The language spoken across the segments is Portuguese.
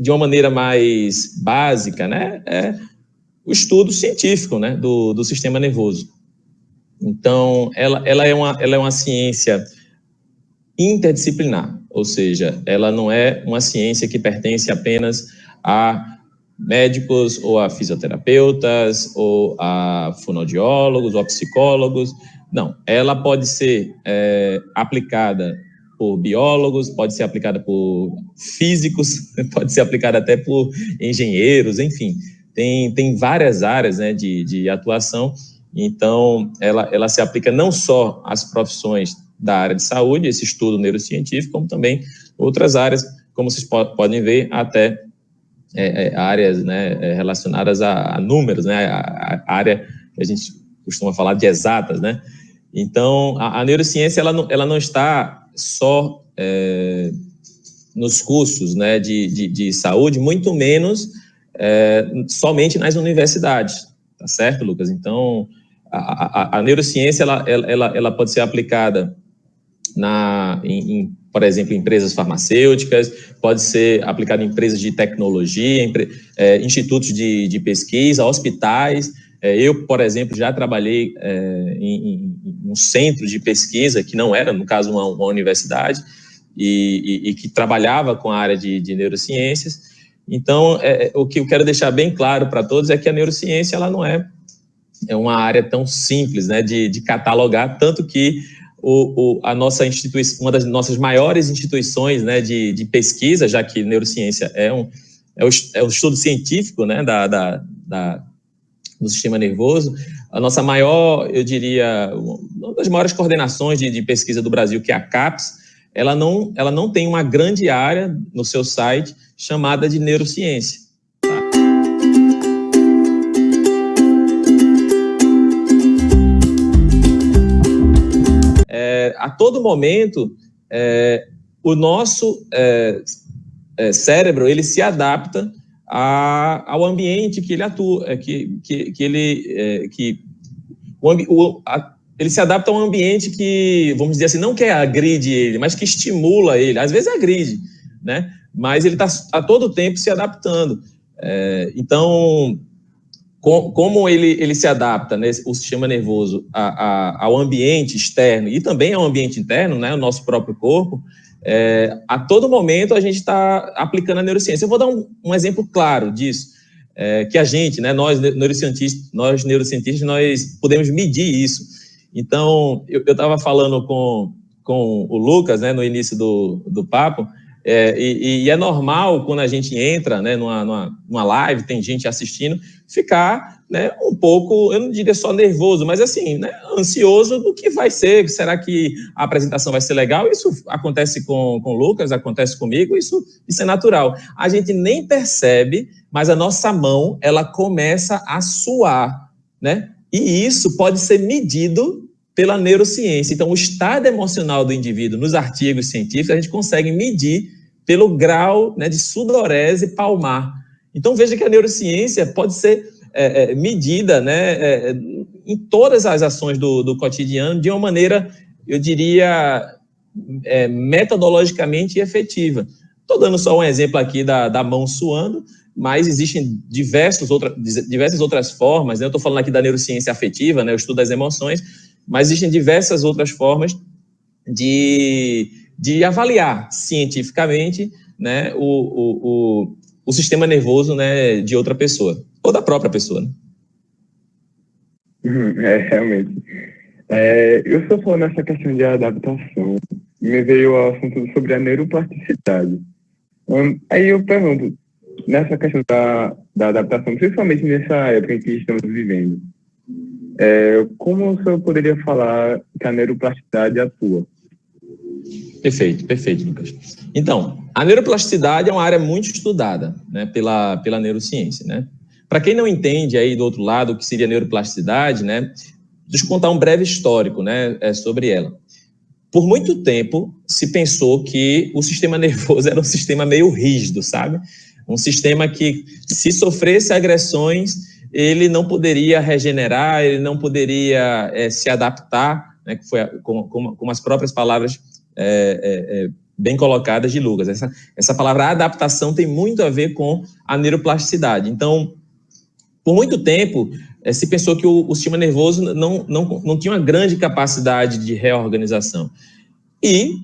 de uma maneira mais básica, né, é o estudo científico, né, do sistema nervoso. Então, ela é uma ciência interdisciplinar, ou seja, ela não é uma ciência que pertence apenas a médicos ou a fisioterapeutas ou a fonoaudiólogos ou a psicólogos. Não, ela pode ser aplicada por biólogos, pode ser aplicada por físicos, pode ser aplicada até por engenheiros, enfim, tem várias áreas, né, de atuação. Então, ela se aplica não só às profissões da área de saúde, esse estudo neurocientífico, como também outras áreas, como vocês podem ver, até áreas, né, relacionadas a números, né, a área que a gente costuma falar de exatas, né. Então, a neurociência, ela não está só nos cursos, né, de saúde, muito menos somente nas universidades, tá certo, Lucas? Então, a neurociência, ela pode ser aplicada por exemplo, em empresas farmacêuticas, pode ser aplicada em empresas de tecnologia, institutos de pesquisa, hospitais. Eu, por exemplo, já trabalhei em um centro de pesquisa, que não era, no caso, uma universidade, e que trabalhava com a área de neurociências. Então, o que eu quero deixar bem claro para todos é que a neurociência ela não é uma área tão simples, né, de catalogar, tanto que a nossa instituição, uma das nossas maiores instituições, né, de pesquisa, já que neurociência é um estudo científico, né, do sistema nervoso, a nossa maior, eu diria, uma das maiores coordenações de pesquisa do Brasil, que é a CAPES, ela não tem uma grande área no seu site chamada de neurociência. A todo momento, o nosso cérebro ele se adapta ao ambiente que ele atua, ele se adapta a um ambiente que, vamos dizer assim, não que agride ele, mas que estimula ele. Às vezes agride, né? Mas ele está a todo tempo se adaptando. Então, como ele se adapta, né, o sistema nervoso ao ambiente externo e também ao ambiente interno, né, o nosso próprio corpo, a todo momento a gente está aplicando a neurociência. Eu vou dar um exemplo claro disso, que a gente, né, nós neurocientistas, nós podemos medir isso. Então, eu estava falando com o Lucas, né, no início do papo, e é normal quando a gente entra, né, numa live, tem gente assistindo, ficar, né, um pouco, eu não diria só nervoso, mas assim, né, ansioso do que vai ser. Será que a apresentação vai ser legal? Isso acontece com o Lucas, acontece comigo, isso é natural. A gente nem percebe, mas a nossa mão, ela começa a suar, né? E isso pode ser medido pela neurociência. Então, o estado emocional do indivíduo, nos artigos científicos, a gente consegue medir pelo grau, né, de sudorese palmar. Então, veja que a neurociência pode ser medida, né, em todas as ações do cotidiano de uma maneira, eu diria, metodologicamente efetiva. Estou dando só um exemplo aqui da mão suando, mas existem diversas outras formas, né? Eu estou falando aqui da neurociência afetiva, né, o estudo das emoções, mas existem diversas outras formas de avaliar cientificamente, né, o sistema nervoso, né, de outra pessoa, ou da própria pessoa, né? Realmente. Eu estou falando nessa questão de adaptação, me veio o assunto sobre a neuroplasticidade. Aí eu pergunto, nessa questão da adaptação, principalmente nessa época em que estamos vivendo, como o senhor poderia falar que a neuroplasticidade atua? Perfeito, Lucas. Então, a neuroplasticidade é uma área muito estudada, né, pela neurociência, né? Para quem não entende aí do outro lado o que seria neuroplasticidade, né, deixa eu contar um breve histórico, né, sobre ela. Por muito tempo se pensou que o sistema nervoso era um sistema meio rígido, sabe? Um sistema que, se sofresse agressões, ele não poderia regenerar, ele não poderia se adaptar, né, que foi como as próprias palavras bem colocadas de Lucas. Essa palavra adaptação tem muito a ver com a neuroplasticidade. Então, por muito tempo, se pensou que o sistema nervoso não tinha uma grande capacidade de reorganização. E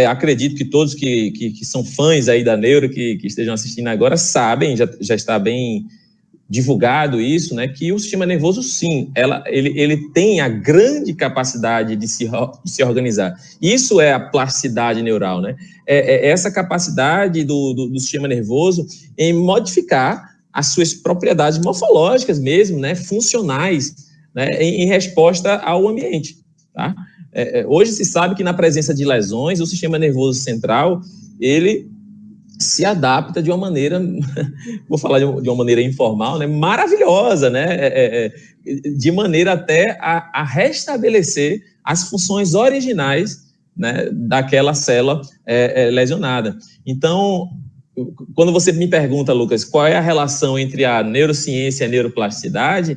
acredito que todos que são fãs aí da neuro, que estejam assistindo agora, sabem, já está bem divulgado isso, né, que o sistema nervoso, sim, ele tem a grande capacidade de se organizar. Isso é a plasticidade neural, né? Essa capacidade do sistema nervoso em modificar as suas propriedades morfológicas mesmo, né, funcionais, né, em resposta ao ambiente, tá? Hoje se sabe que na presença de lesões, o sistema nervoso central, ele se adapta de uma maneira, vou falar de uma maneira informal, né, maravilhosa, né, de maneira até a restabelecer as funções originais, né, daquela célula lesionada. Então, quando você me pergunta, Lucas, qual é a relação entre a neurociência e a neuroplasticidade,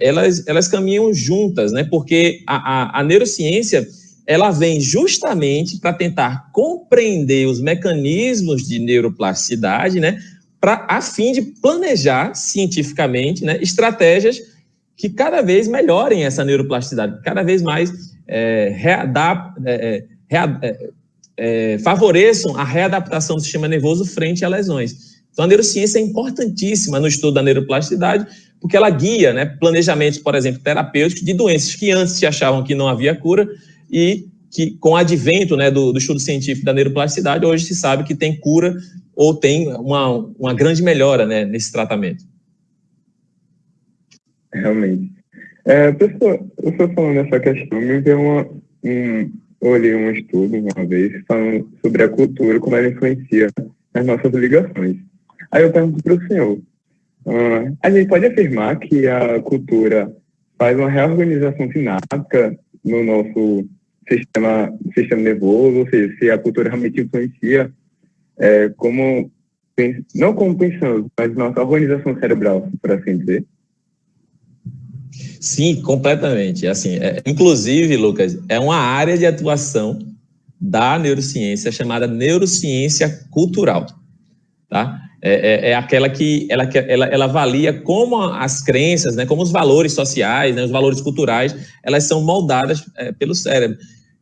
elas caminham juntas, né, porque a neurociência, ela vem justamente para tentar compreender os mecanismos de neuroplasticidade, né, a fim de planejar cientificamente, né, estratégias que cada vez melhorem essa neuroplasticidade, cada vez mais favoreçam a readaptação do sistema nervoso frente a lesões. Então, a neurociência é importantíssima no estudo da neuroplasticidade, porque ela guia, né, planejamentos, por exemplo, terapêuticos de doenças que antes se achavam que não havia cura, e que com o advento, né, do estudo científico da neuroplasticidade, hoje se sabe que tem cura ou tem uma grande melhora, né, nesse tratamento. Realmente. Professor, eu estou falando dessa questão, me veio eu olhei um estudo uma vez falando sobre a cultura, como ela influencia nas nossas ligações. Aí eu pergunto para o senhor, a gente pode afirmar que a cultura faz uma reorganização sináptica no nosso sistema nervoso, ou seja, se a cultura realmente influencia não como pensamos, mas nossa organização cerebral, por assim dizer? Sim, completamente. Assim, inclusive, Lucas, é uma área de atuação da neurociência chamada neurociência cultural, tá? Aquela que ela avalia como as crenças, né, como os valores sociais, né, os valores culturais, elas são moldadas pelo cérebro.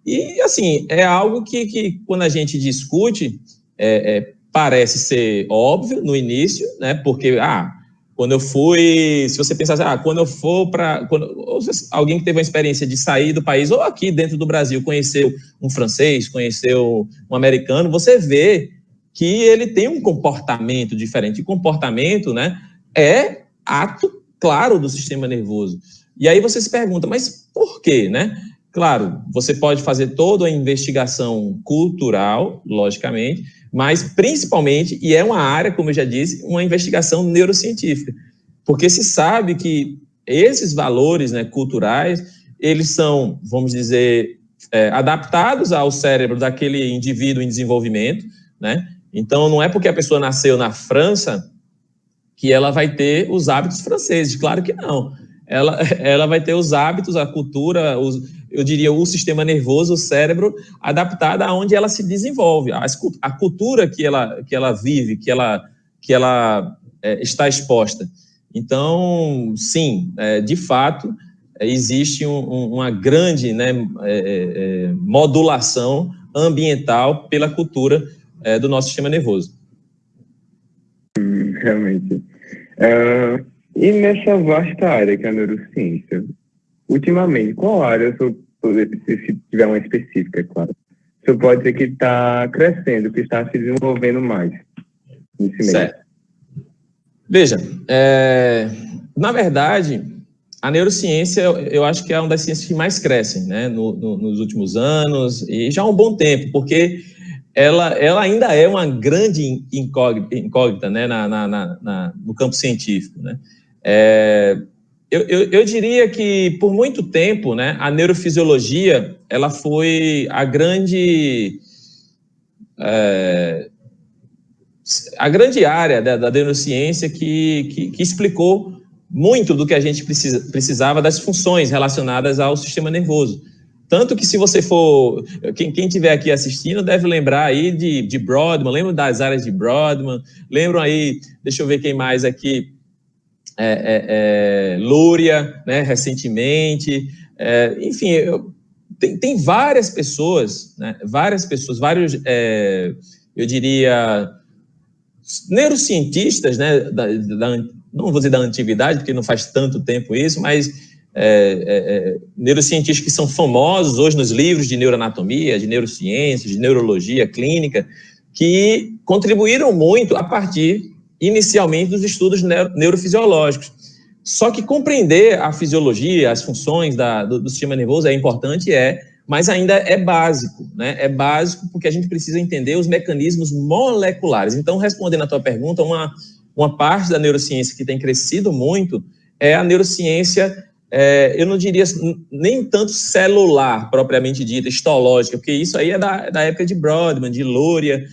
E, assim, é algo que quando a gente discute, parece ser óbvio no início, né, porque, quando eu fui, se você pensar assim, quando eu for alguém que teve uma experiência de sair do país, ou aqui dentro do Brasil, conheceu um francês, conheceu um americano, você vê que ele tem um comportamento diferente. E comportamento, né, é ato claro do sistema nervoso. E aí você se pergunta, mas por quê, né? Claro, você pode fazer toda a investigação cultural, logicamente, mas principalmente, e é uma área, como eu já disse, uma investigação neurocientífica, porque se sabe que esses valores, né, culturais, eles são, vamos dizer, adaptados ao cérebro daquele indivíduo em desenvolvimento, né? Então, não é porque a pessoa nasceu na França que ela vai ter os hábitos franceses, claro que não. Ela vai ter os hábitos, a cultura, eu diria o sistema nervoso, o cérebro, adaptado aonde ela se desenvolve, a cultura que ela vive, que ela está exposta. Então, sim, de fato, existe uma grande, né, modulação ambiental pela cultura do nosso sistema nervoso. Realmente. E nessa vasta área que é a neurociência, ultimamente, qual área, se tiver uma específica, é claro, você pode dizer que está crescendo, que está se desenvolvendo mais nesse meio? Certo. Veja, na verdade, a neurociência, eu acho que é uma das ciências que mais crescem, né, nos últimos anos, e já há um bom tempo, porque ela ainda é uma grande incógnita, né, no campo científico, né? Eu diria que, por muito tempo, né, a neurofisiologia ela foi a grande área da neurociência que explicou muito do que a gente precisava das funções relacionadas ao sistema nervoso. Tanto que se você for, quem estiver aqui assistindo deve lembrar aí de Brodmann, lembram das áreas de Brodmann, lembram aí, deixa eu ver quem mais aqui, Luria, né, recentemente, enfim, tem várias pessoas, né, vários, eu diria, neurocientistas, né, não vou dizer da antiguidade, porque não faz tanto tempo isso, mas neurocientistas que são famosos hoje nos livros de neuroanatomia, de neurociências, de neurologia clínica, que contribuíram muito a partir, inicialmente, dos estudos neurofisiológicos. Só que compreender a fisiologia, as funções do sistema nervoso é importante, mas ainda é básico, né? É básico porque a gente precisa entender os mecanismos moleculares. Então, respondendo a tua pergunta, uma parte da neurociência que tem crescido muito é a neurociência, eu não diria nem tanto celular, propriamente dita, histológica, porque isso aí é da época de Brodmann, de Luria,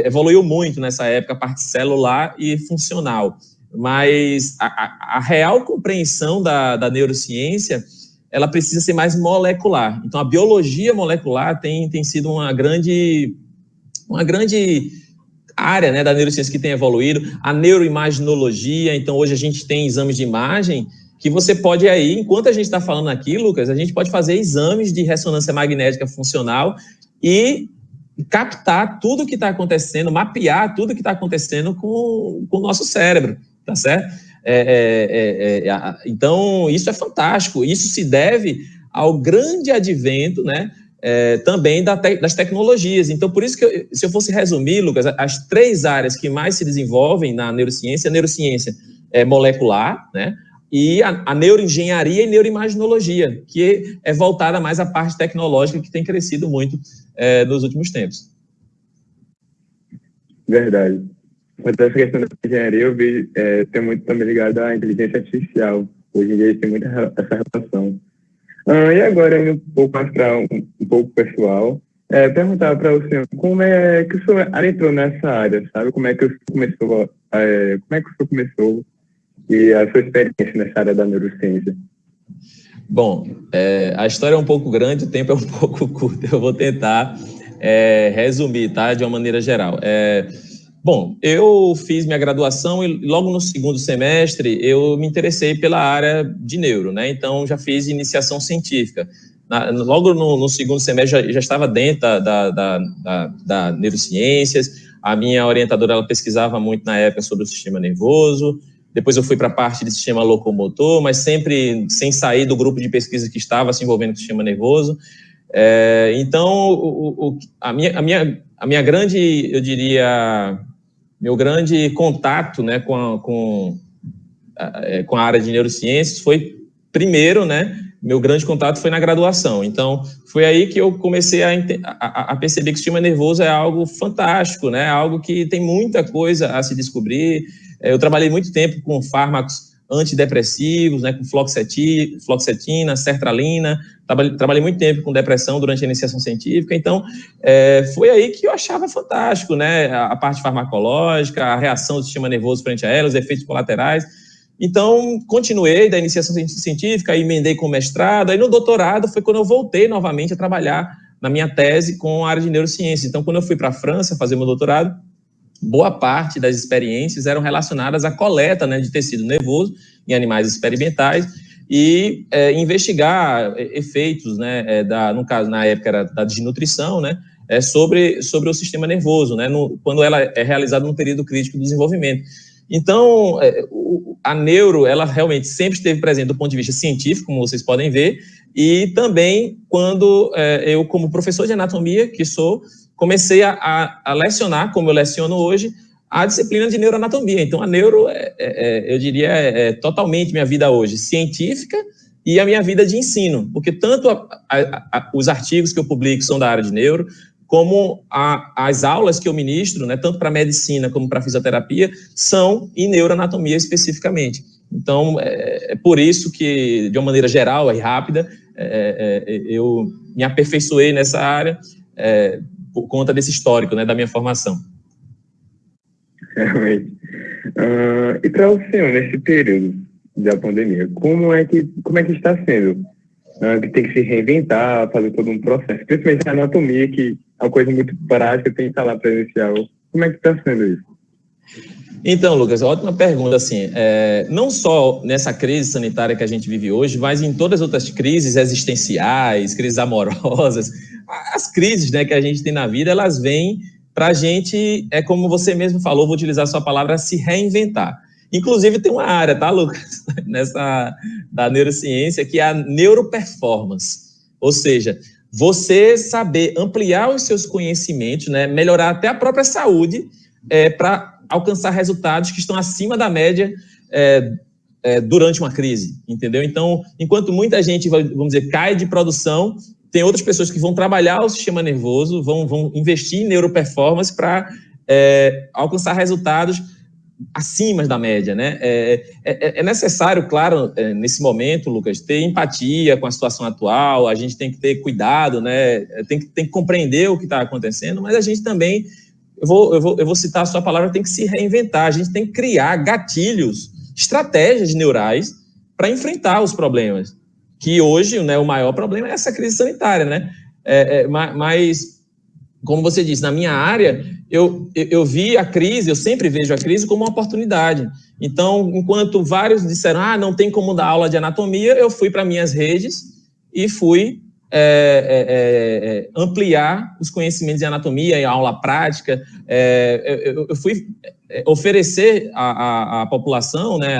evoluiu muito nessa época a parte celular e funcional. Mas a real compreensão da neurociência, ela precisa ser mais molecular. Então, a biologia molecular tem sido uma grande área, né, da neurociência que tem evoluído. A neuroimaginologia, então, hoje a gente tem exames de imagem que você pode aí, enquanto a gente está falando aqui, Lucas, a gente pode fazer exames de ressonância magnética funcional e captar tudo o que está acontecendo, mapear tudo o que está acontecendo com o nosso cérebro, tá certo? Então, isso é fantástico. Isso se deve ao grande advento, né, também das tecnologias. Então, por isso que, se eu fosse resumir, Lucas, as 3 áreas que mais se desenvolvem na neurociência, a neurociência molecular, né, e a neuroengenharia e neuroimaginologia, que é voltada mais à parte tecnológica, que tem crescido muito nos últimos tempos. Verdade. Mas essa questão da engenharia eu vi tem muito também ligado à inteligência artificial. Hoje em dia tem muita essa relação. E agora, indo um pouco mais para um pouco pessoal, perguntar para o senhor como é que o senhor entrou nessa área, sabe? Como é que o senhor começou e a sua experiência nessa área da neurociência? Bom, a história é um pouco grande, o tempo é um pouco curto. Eu vou tentar resumir, tá? De uma maneira geral. Bom, eu fiz minha graduação e logo no segundo semestre eu me interessei pela área de neuro, né? Então já fiz iniciação científica. Logo no segundo semestre já estava dentro da neurociências. A minha orientadora, ela pesquisava muito na época sobre o sistema nervoso. Depois eu fui para a parte de sistema locomotor, mas sempre sem sair do grupo de pesquisa que estava se envolvendo com o sistema nervoso. Então, a minha grande, eu diria, meu grande contato, né, com a área de neurociências foi, primeiro, né, meu grande contato foi na graduação. Então, foi aí que eu comecei a perceber que o sistema nervoso é algo fantástico, né, algo que tem muita coisa a se descobrir. Eu trabalhei muito tempo com fármacos antidepressivos, né, com fluoxetina, sertralina. Trabalhei muito tempo com depressão durante a iniciação científica. Então, foi aí que eu achava fantástico, né, a parte farmacológica, a reação do sistema nervoso frente a ela, os efeitos colaterais. Então, continuei da iniciação científica, emendei com o mestrado. Aí, no doutorado, foi quando eu voltei novamente a trabalhar na minha tese com a área de neurociência. Então, quando eu fui para a França fazer meu doutorado, boa parte das experiências eram relacionadas à coleta, né, de tecido nervoso em animais experimentais e investigar efeitos, né, no caso, na época era da desnutrição, né, sobre o sistema nervoso, né, quando ela é realizada num período crítico do desenvolvimento. Então, a neuro, ela realmente sempre esteve presente do ponto de vista científico, como vocês podem ver, e também quando eu, como professor de anatomia, que sou, comecei a lecionar, como eu leciono hoje, a disciplina de neuroanatomia. Então, a neuro, eu diria, totalmente minha vida hoje, científica e a minha vida de ensino, porque tanto os artigos que eu publico são da área de neuro, como as aulas que eu ministro, né, tanto para medicina como para fisioterapia, são em neuroanatomia especificamente. Então, é por isso que, de uma maneira geral e rápida, eu me aperfeiçoei nessa área, por conta desse histórico, né, da minha formação. Realmente. E para o senhor, nesse período da pandemia, como é que está sendo que tem que se reinventar, fazer todo um processo. Principalmente a anatomia, que é uma coisa muito prática, tem que estar lá presencial. Como é que está sendo isso? Então, Lucas, ótima pergunta, assim, não só nessa crise sanitária que a gente vive hoje, mas em todas as outras crises existenciais, crises amorosas, as crises, né, que a gente tem na vida, elas vêm para a gente, como você mesmo falou, vou utilizar a sua palavra, se reinventar. Inclusive tem uma área, tá, Lucas, da neurociência, que é a neuroperformance, ou seja, você saber ampliar os seus conhecimentos, né, melhorar até a própria saúde, para alcançar resultados que estão acima da média durante uma crise, entendeu? Então, enquanto muita gente, vamos dizer, cai de produção, tem outras pessoas que vão trabalhar o sistema nervoso, vão investir em neuroperformance para alcançar resultados acima da média, né? É necessário, claro, nesse momento, Lucas, ter empatia com a situação atual, a gente tem que ter cuidado, né? Tem que compreender o que está acontecendo, mas a gente também, eu vou citar a sua palavra, tem que se reinventar, a gente tem que criar gatilhos, estratégias neurais para enfrentar os problemas, que hoje, né, o maior problema é essa crise sanitária, né? Mas, como você disse, na minha área, eu vi a crise, eu sempre vejo a crise como uma oportunidade. Então, enquanto vários disseram, não tem como dar aula de anatomia, eu fui para minhas redes e fui ampliar os conhecimentos de anatomia e aula prática. Eu fui oferecer à população, né,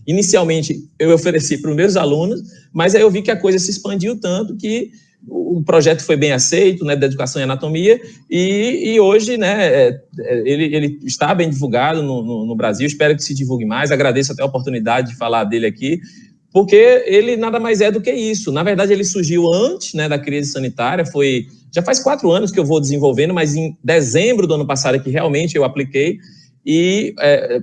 inicialmente eu ofereci para os meus alunos, mas aí eu vi que a coisa se expandiu tanto que o projeto foi bem aceito, né, da educação em anatomia, e hoje, né, ele está bem divulgado no Brasil, espero que se divulgue mais, agradeço até a oportunidade de falar dele aqui, porque ele nada mais é do que isso. Na verdade, ele surgiu antes, né, da crise sanitária, já faz 4 anos que eu vou desenvolvendo, mas em dezembro do ano passado que realmente eu apliquei, e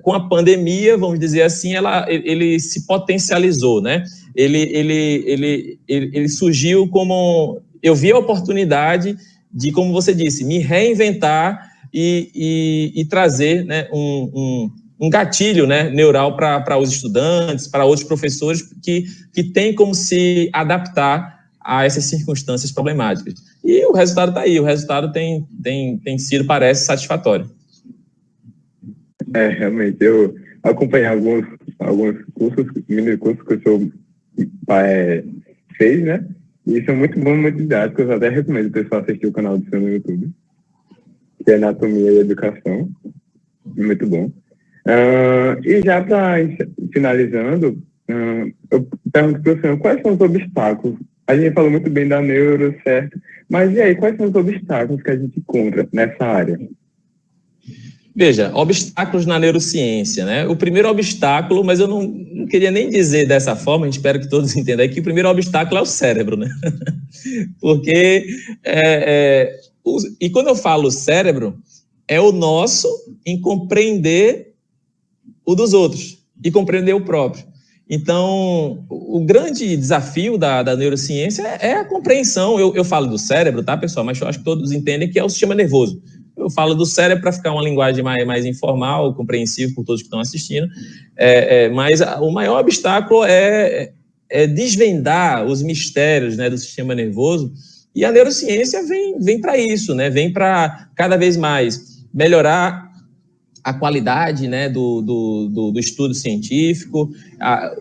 com a pandemia, vamos dizer assim, ele se potencializou, né? Ele surgiu como... Eu vi a oportunidade de, como você disse, me reinventar e trazer, né, um gatilho, né, neural para os estudantes, para outros professores que têm como se adaptar a essas circunstâncias problemáticas. E o resultado está aí, o resultado tem sido, parece, satisfatório. Realmente, eu acompanhei alguns cursos, mini cursos que o senhor fez, né? E são muito bons, muito didáticos. Eu até recomendo o pessoal assistir o canal do seu no YouTube, que é Anatomia e Educação. Muito bom. E já para finalizando, eu pergunto para o senhor, quais são os obstáculos? A gente falou muito bem da neuro, certo? Mas e aí, quais são os obstáculos que a gente encontra nessa área? Veja, obstáculos na neurociência, né? O primeiro obstáculo, mas eu não queria nem dizer dessa forma, a gente espera que todos entendam aí, que o primeiro obstáculo é o cérebro, né? Porque, e quando eu falo cérebro, é o nosso em compreender o dos outros e compreender o próprio. Então, o grande desafio da neurociência é a compreensão. Eu falo do cérebro, tá, pessoal? Mas eu acho que todos entendem que é o sistema nervoso. Eu falo do cérebro para ficar uma linguagem mais informal, compreensível por todos que estão assistindo, mas o maior obstáculo é desvendar os mistérios, né, do sistema nervoso, e a neurociência vem para isso, né, vem para cada vez mais melhorar a qualidade, né, do estudo científico.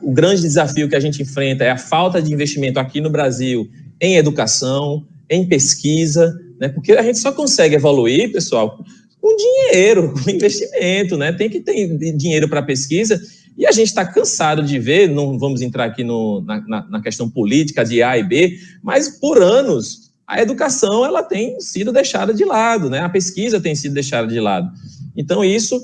O grande desafio que a gente enfrenta é a falta de investimento aqui no Brasil em educação, em pesquisa, né? Porque a gente só consegue evoluir, pessoal, com dinheiro, com investimento, né? Tem que ter dinheiro para pesquisa, e a gente está cansado de ver, não vamos entrar aqui na questão política de A e B, mas por anos a educação ela tem sido deixada de lado, né? A pesquisa tem sido deixada de lado. Então, isso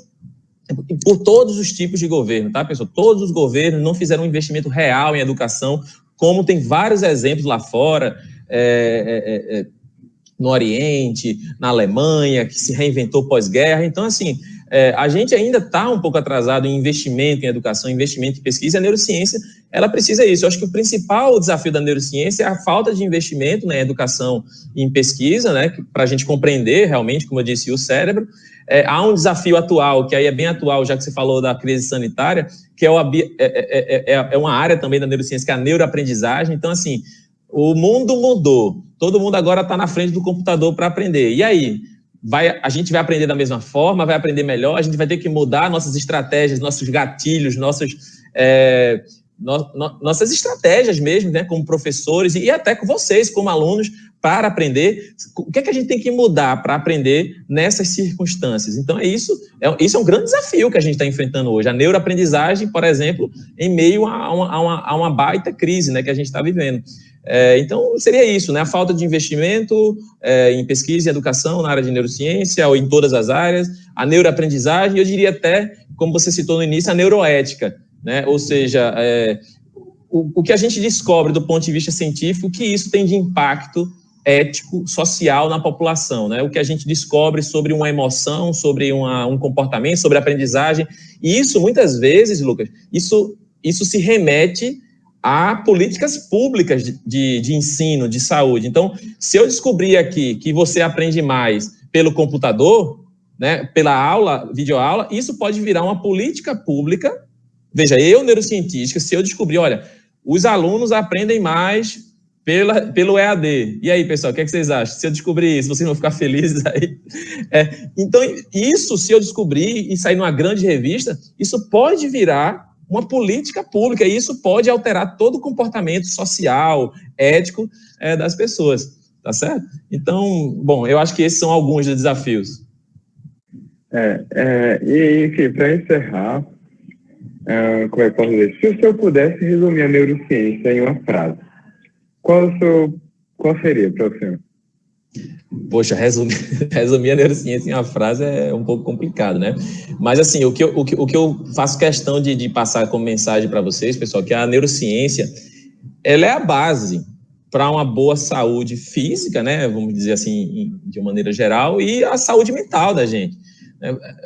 por todos os tipos de governo, tá, pessoal? Todos os governos não fizeram um investimento real em educação, como tem vários exemplos lá fora, no Oriente, na Alemanha, que se reinventou pós-guerra. Então, assim, a gente ainda está um pouco atrasado em investimento em educação, investimento em pesquisa, e a neurociência, ela precisa disso. Eu acho que o principal desafio da neurociência é a falta de investimento, né, em educação e em pesquisa, né, para a gente compreender realmente, como eu disse, o cérebro. Há um desafio atual, que aí é bem atual, já que você falou da crise sanitária, que é uma área também da neurociência, que é a neuroaprendizagem. Então, assim, o mundo mudou, todo mundo agora está na frente do computador para aprender. E aí? A gente vai aprender da mesma forma, vai aprender melhor, a gente vai ter que mudar nossas estratégias, nossos gatilhos, nossas estratégias mesmo, né, como professores e até com vocês, como alunos, para aprender. O que é que a gente tem que mudar para aprender nessas circunstâncias? Então, isso é um grande desafio que a gente está enfrentando hoje. A neuroaprendizagem, por exemplo, em meio a uma baita crise, né, que a gente está vivendo. Então, seria isso, né? A falta de investimento em pesquisa e educação na área de neurociência ou em todas as áreas, a neuroaprendizagem, eu diria até, como você citou no início, a neuroética, né? Ou seja, o que a gente descobre do ponto de vista científico, que isso tem de impacto ético, social na população, né? O que a gente descobre sobre uma emoção, sobre um comportamento, sobre aprendizagem, e isso, muitas vezes, Lucas, isso se remete a políticas públicas de ensino, de saúde. Então, se eu descobrir aqui que você aprende mais pelo computador, né, pela aula, videoaula, isso pode virar uma política pública. Veja, eu, neurocientista, se eu descobrir, olha, os alunos aprendem mais pelo EAD. E aí, pessoal, o que é que vocês acham? Se eu descobrir isso, vocês vão ficar felizes aí? Então, isso, se eu descobrir e sair numa grande revista, isso pode virar uma política pública, e isso pode alterar todo o comportamento social, ético das pessoas, tá certo? Então, bom, eu acho que esses são alguns dos desafios. E, enfim, para encerrar, como é que eu posso dizer? Se o senhor pudesse resumir a neurociência em uma frase, qual seria para o senhor? Poxa, resumir a neurociência em uma frase é um pouco complicado, né? Mas, assim, o que eu faço questão de passar como mensagem para vocês, pessoal, que a neurociência, ela é a base para uma boa saúde física, né? Vamos dizer assim, de uma maneira geral, e a saúde mental da gente.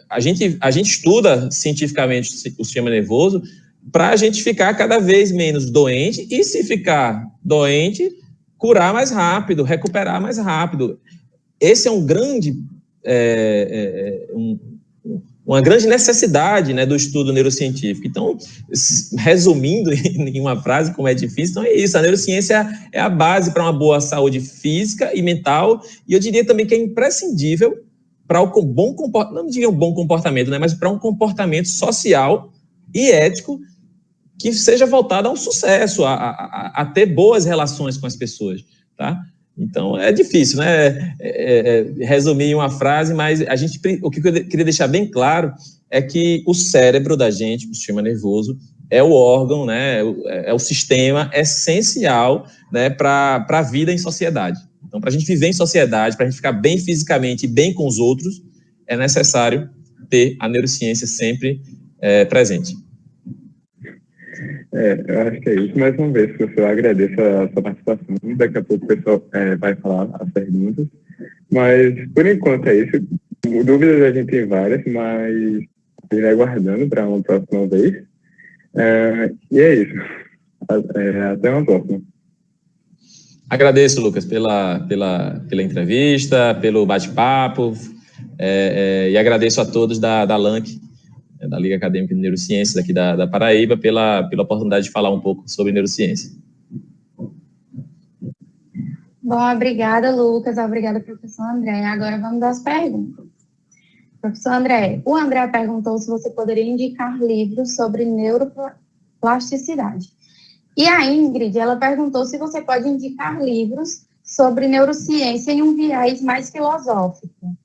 A gente estuda cientificamente o sistema nervoso para a gente ficar cada vez menos doente, e se ficar doente, curar mais rápido, recuperar mais rápido. Esse é uma grande necessidade, né, do estudo neurocientífico. Então, resumindo em uma frase, como é difícil, então é isso, a neurociência é a base para uma boa saúde física e mental, e eu diria também que é imprescindível para o bom comportamento, não diria um bom comportamento, né, mas para um comportamento social e ético que seja voltado ao sucesso, a ter boas relações com as pessoas, tá? Então, é difícil, né, resumir em uma frase, mas o que eu queria deixar bem claro é que o cérebro da gente, o sistema nervoso, é o órgão, né, é o sistema essencial, né, para a vida em sociedade. Então, para a gente viver em sociedade, para a gente ficar bem fisicamente e bem com os outros, é necessário ter a neurociência sempre presente. Eu acho que é isso. Mais uma vez, professor, eu agradeço a sua participação. Daqui a pouco o pessoal vai falar as perguntas. Mas, por enquanto, é isso. Dúvidas a gente tem várias, mas a gente vai guardando para uma próxima vez. E é isso. Até uma próxima. Agradeço, Lucas, pela entrevista, pelo bate-papo, e agradeço a todos da LANC, da Liga Acadêmica de Neurociências, aqui da Paraíba, pela oportunidade de falar um pouco sobre neurociência. Bom, obrigada, Lucas. Obrigada, professor André. Agora vamos às perguntas. Professor André, o André perguntou se você poderia indicar livros sobre neuroplasticidade. E a Ingrid, ela perguntou se você pode indicar livros sobre neurociência em um viés mais filosófico.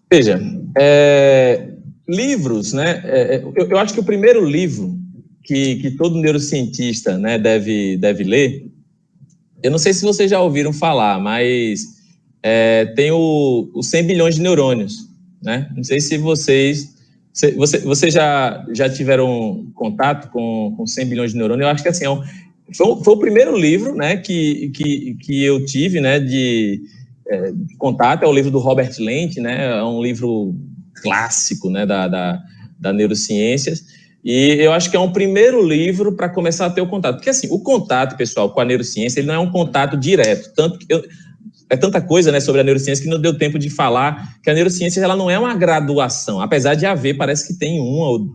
Veja, livros, né? Eu acho que o primeiro livro que todo neurocientista, né, deve ler, eu não sei se vocês já ouviram falar, mas tem o 100 bilhões de neurônios, né? Não sei se vocês já tiveram contato com 100 bilhões de neurônios. Eu acho que assim, foi o primeiro livro, né, que eu tive, né, de contato. É o livro do Robert Lent, né, é um livro clássico, né, da neurociências, e eu acho que é um primeiro livro para começar a ter o contato, porque assim, o contato, pessoal, com a neurociência, ele não é um contato direto, tanto que é tanta coisa, né, sobre a neurociência que não deu tempo de falar que a neurociência, ela não é uma graduação, apesar de haver, parece que tem uma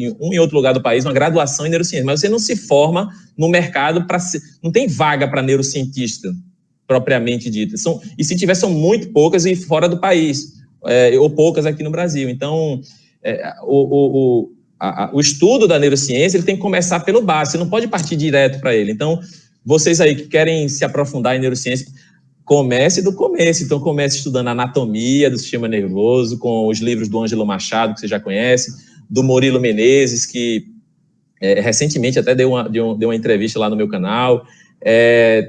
em um e outro lugar do país uma graduação em neurociência, mas você não se forma no mercado não tem vaga para neurocientista, propriamente dita. E se tiver, são muito poucas e fora do país, ou poucas aqui no Brasil. Então, o estudo da neurociência ele tem que começar pelo básico, você não pode partir direto para ele. Então, vocês aí que querem se aprofundar em neurociência, comece do começo. Então, comece estudando anatomia do sistema nervoso, com os livros do Ângelo Machado, que você já conhece, do Murilo Menezes, que recentemente até deu uma entrevista lá no meu canal.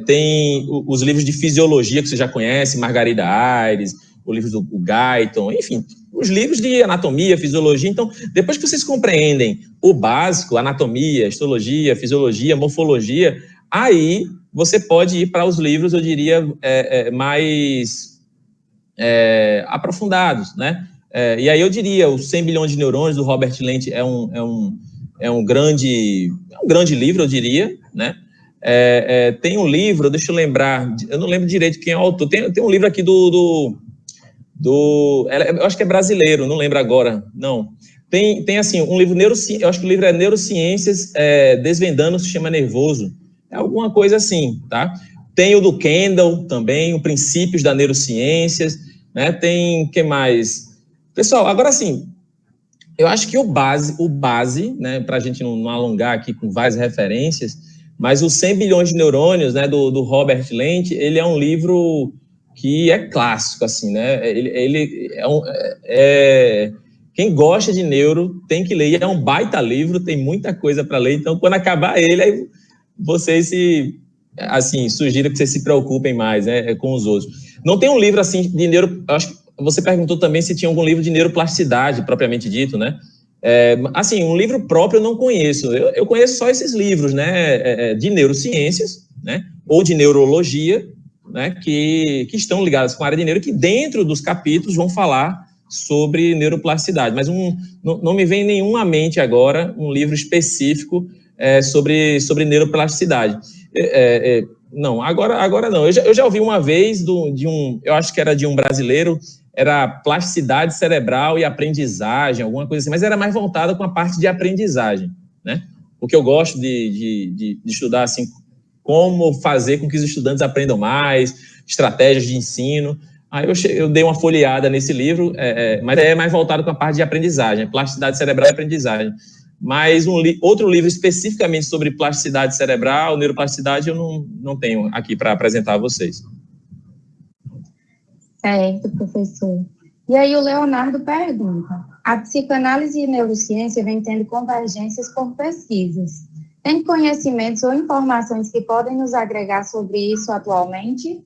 Tem os livros de fisiologia, que você já conhece, Margarida Aires, o livro do Guyton, enfim, os livros de anatomia, fisiologia. Então, depois que vocês compreendem o básico, anatomia, histologia, fisiologia, morfologia, aí você pode ir para os livros, eu diria, mais aprofundados, né? E aí eu diria, os 100 bilhões de neurônios, do Robert Lent, é um grande livro, eu diria, né? Tem um livro, deixa eu lembrar, eu não lembro direito quem é o autor, tem um livro aqui eu acho que é brasileiro, não lembro agora, não. Tem assim, um livro, eu acho que o livro é Neurociências Desvendando o Sistema Nervoso, é alguma coisa assim, tá? Tem o do Kendall também, o Princípios da Neurociências, né? Tem, que mais? Pessoal, agora sim, eu acho que o base, né, para a gente não alongar aqui com várias referências, mas os 100 bilhões de neurônios, né, do Robert Lent, ele é um livro que é clássico, assim, né? Quem gosta de neuro tem que ler, e é um baita livro, tem muita coisa para ler, então quando acabar ele, aí vocês sugiro que vocês se preocupem mais, né, com os outros. Não tem um livro assim de neuro, acho que você perguntou também se tinha algum livro de neuroplasticidade, propriamente dito, né? Assim, um livro próprio eu não conheço, eu conheço só esses livros, né, de neurociências, né, ou de neurologia, né, que estão ligados com a área de neuro, que dentro dos capítulos vão falar sobre neuroplasticidade, mas não me vem nenhum à mente agora um livro específico sobre neuroplasticidade. Não, agora não. Eu já ouvi uma vez eu acho que era de um brasileiro, era plasticidade cerebral e aprendizagem, alguma coisa assim, mas era mais voltada com a parte de aprendizagem, né? Porque eu gosto de estudar assim, como fazer com que os estudantes aprendam mais, estratégias de ensino. Aí eu dei uma folheada nesse livro, mas é mais voltado com a parte de aprendizagem, plasticidade cerebral e aprendizagem. Mas outro livro especificamente sobre plasticidade cerebral, neuroplasticidade, eu não tenho aqui para apresentar a vocês. Certo, professor. E aí o Leonardo pergunta, a psicanálise e neurociência vem tendo convergências por pesquisas. Tem conhecimentos ou informações que podem nos agregar sobre isso atualmente?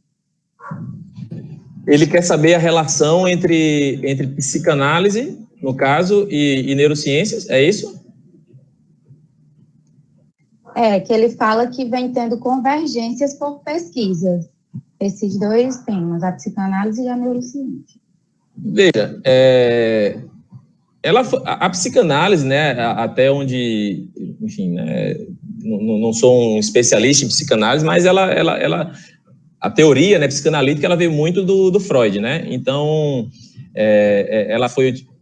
Ele quer saber a relação entre psicanálise, no caso, e neurociências, é isso? Que ele fala que vem tendo convergências por pesquisas, esses dois temas, a psicanálise e a neurociência. Veja, a psicanálise, né, até onde, enfim, né, não sou um especialista em psicanálise, mas a teoria, né, psicanalítica, ela veio muito do Freud, né? Então,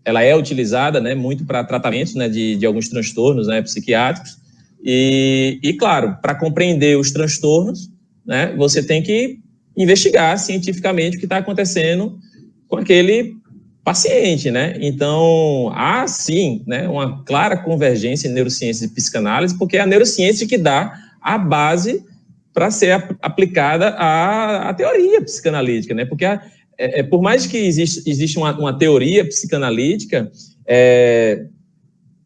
ela é utilizada, né, muito para tratamentos, né, de alguns transtornos, né, psiquiátricos. E claro, para compreender os transtornos, né, você tem que investigar cientificamente o que está acontecendo com aquele paciente, né? Então, há sim, né, uma clara convergência em neurociência e psicanálise, porque é a neurociência que dá a base para ser aplicada à teoria psicanalítica, né? Porque por mais que existe uma teoria psicanalítica,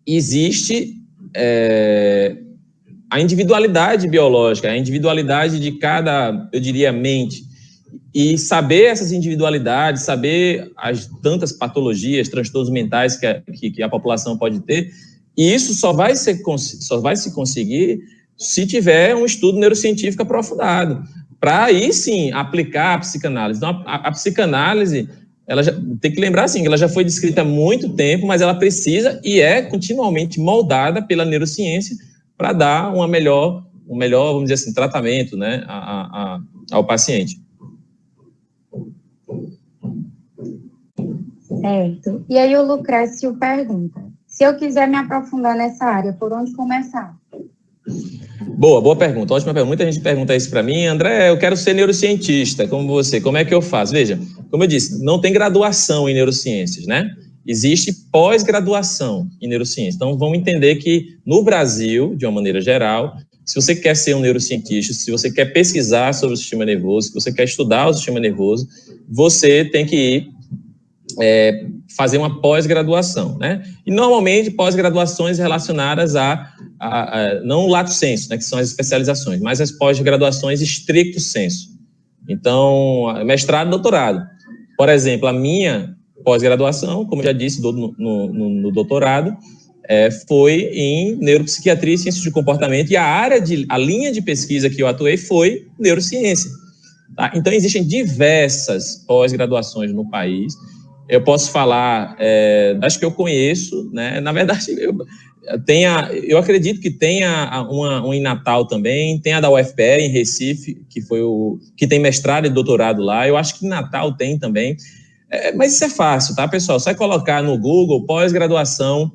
existe a individualidade biológica, a individualidade de cada, eu diria, mente. E saber essas individualidades, saber as tantas patologias, transtornos mentais que a população pode ter, e isso só vai se conseguir se tiver um estudo neurocientífico aprofundado, para aí sim aplicar a psicanálise. Então, a psicanálise, ela tem que lembrar assim, que ela já foi descrita há muito tempo, mas ela precisa e é continuamente moldada pela neurociência para dar um melhor, vamos dizer assim, tratamento, né, ao paciente. Certo. E aí o Lucrécio pergunta, Se eu quiser me aprofundar nessa área, por onde começar? Boa pergunta, ótima pergunta. Muita gente pergunta isso para mim. André, eu quero ser neurocientista, como você, como é que eu faço? Veja, como eu disse, não tem graduação em neurociências, né? Existe pós-graduação em neurociência. Então, vamos entender que no Brasil, de uma maneira geral, se você quer ser um neurocientista, se você quer pesquisar sobre o sistema nervoso, se você quer estudar o sistema nervoso, você tem que ir fazer uma pós-graduação, né? E, normalmente, pós-graduações relacionadas a não o lato sensu, né, que são as especializações, mas as pós-graduações stricto sensu. Então, mestrado e doutorado. Por exemplo, a minha pós-graduação, como eu já disse, no doutorado, foi em neuropsiquiatria e ciências de comportamento, e a linha de pesquisa que eu atuei foi neurociência. Tá? Então, existem diversas pós-graduações no país. Eu posso falar das que eu conheço, né? Na verdade, eu acredito que tenha uma em Natal também, tem a da UFPE em Recife, que tem mestrado e doutorado lá. Eu acho que em Natal tem também. Mas isso é fácil, tá, pessoal? Só colocar no Google pós-graduação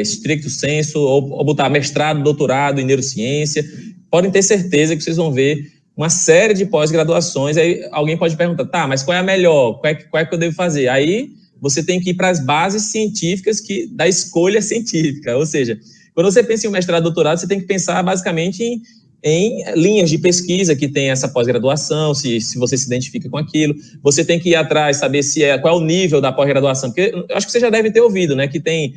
stricto sensu, ou botar mestrado, doutorado em neurociência. Podem ter certeza que vocês vão ver uma série de pós-graduações. Aí alguém pode perguntar, tá, mas qual é a melhor? Qual é que eu devo fazer? Aí você tem que ir para as bases científicas da escolha científica. Ou seja, quando você pensa em um mestrado, doutorado, você tem que pensar basicamente em linhas de pesquisa que tem essa pós-graduação, se você se identifica com aquilo. Você tem que ir atrás, saber qual é o nível da pós-graduação, porque eu acho que você já deve ter ouvido, né, que tem,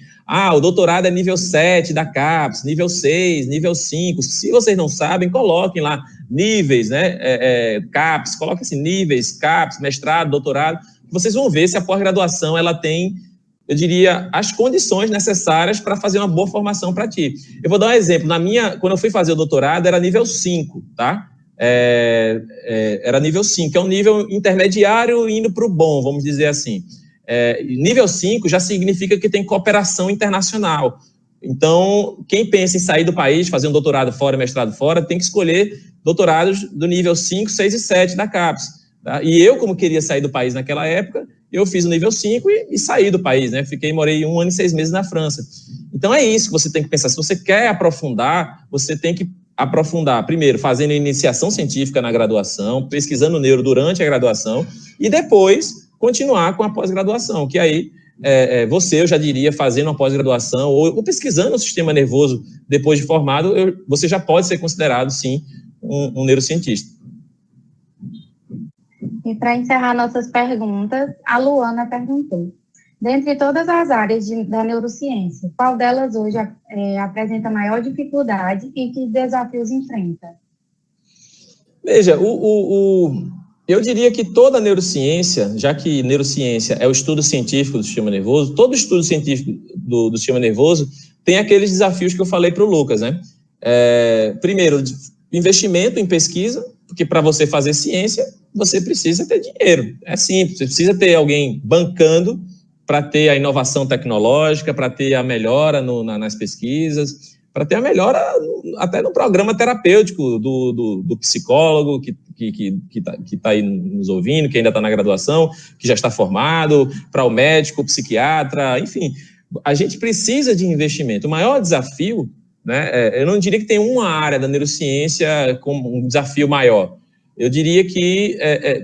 o doutorado é nível 7 da CAPES, nível 6, nível 5. Se vocês não sabem, coloquem lá níveis, né, CAPES, coloquem assim, níveis, CAPES, mestrado, doutorado, vocês vão ver se a pós-graduação, ela tem, eu diria, as condições necessárias para fazer uma boa formação para ti. Eu vou dar um exemplo. Quando eu fui fazer o doutorado, era nível 5, tá? Era nível 5, que é um nível intermediário indo para o bom, vamos dizer assim. Nível 5 já significa que tem cooperação internacional. Então, quem pensa em sair do país, fazer um doutorado fora, mestrado fora, tem que escolher doutorados do nível 5, 6 e 7 da CAPES. Tá? E eu, como queria sair do país naquela época, eu fiz o nível 5 e saí do país, né? Morei 1 ano e 6 meses na França. Então, é isso que você tem que pensar. Se você quer aprofundar, você tem que aprofundar, primeiro, fazendo iniciação científica na graduação, pesquisando neuro durante a graduação, e depois continuar com a pós-graduação, que aí eu já diria, fazendo uma pós-graduação ou pesquisando o sistema nervoso depois de formado, você já pode ser considerado, sim, um neurocientista. E para encerrar nossas perguntas, a Luana perguntou: dentre todas as áreas da neurociência, qual delas hoje apresenta maior dificuldade e que desafios enfrenta? Veja, eu diria que toda a neurociência, já que neurociência é o estudo científico do sistema nervoso, todo estudo científico do sistema nervoso tem aqueles desafios que eu falei para o Lucas, né? Primeiro, investimento em pesquisa, porque para você fazer ciência, você precisa ter dinheiro. É simples, você precisa ter alguém bancando para ter a inovação tecnológica, para ter a melhora nas pesquisas, para ter a melhora até no programa terapêutico do psicólogo que está aí nos ouvindo, que ainda está na graduação, que já está formado, para o médico, o psiquiatra, enfim. A gente precisa de investimento. O maior desafio, né, eu não diria que tem uma área da neurociência como um desafio maior. Eu diria que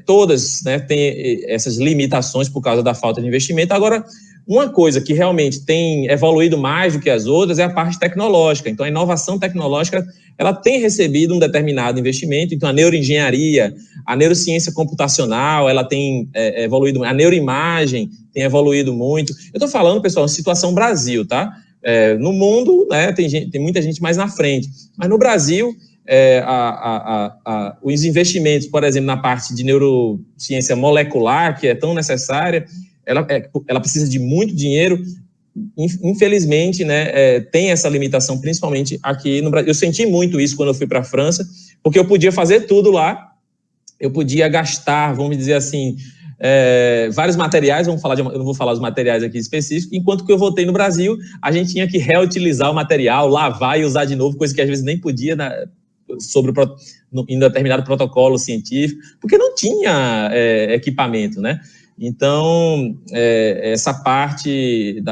todas, né, têm essas limitações por causa da falta de investimento. Agora, uma coisa que realmente tem evoluído mais do que as outras é a parte tecnológica. Então, a inovação tecnológica, ela tem recebido um determinado investimento. Então, a neuroengenharia, a neurociência computacional, ela tem evoluído, a neuroimagem tem evoluído muito. Eu estou falando, pessoal, situação Brasil, tá? No mundo, né, tem muita gente mais na frente. Mas no Brasil, os investimentos, por exemplo, na parte de neurociência molecular, que é tão necessária, ela precisa de muito dinheiro. Infelizmente, né, tem essa limitação, principalmente aqui no Brasil. Eu senti muito isso quando eu fui para a França, porque eu podia fazer tudo lá, eu podia gastar, vamos dizer assim, vários materiais, eu não vou falar os materiais aqui específicos, enquanto que eu voltei no Brasil, a gente tinha que reutilizar o material, lavar e usar de novo, coisa que às vezes nem podia, em determinado protocolo científico, porque não tinha equipamento, né? Então, essa parte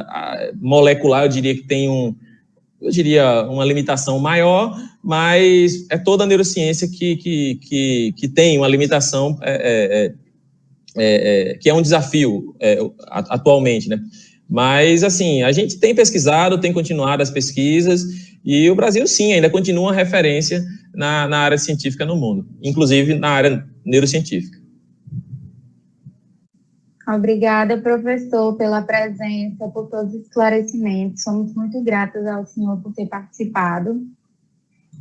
molecular, eu diria que tem uma limitação maior, mas é toda a neurociência que tem uma limitação, que é um desafio atualmente, né? Mas, assim, a gente tem pesquisado, tem continuado as pesquisas, e o Brasil, sim, ainda continua uma referência na área científica no mundo, inclusive na área neurocientífica. Obrigada, professor, pela presença, por todos os esclarecimentos. Somos muito gratas ao senhor por ter participado.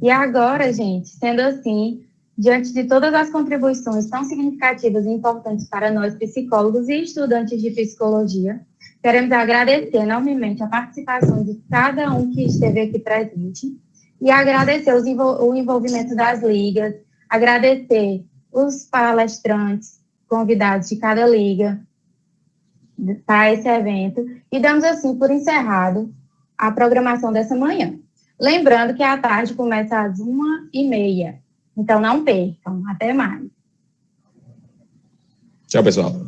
E agora, gente, sendo assim, diante de todas as contribuições tão significativas e importantes para nós, psicólogos e estudantes de psicologia, queremos agradecer enormemente a participação de cada um que esteve aqui presente e agradecer o envolvimento das ligas, agradecer os palestrantes, convidados de cada liga para esse evento e damos assim por encerrado a programação dessa manhã. Lembrando que a tarde começa às 1h30, então não percam. Até mais. Tchau, pessoal.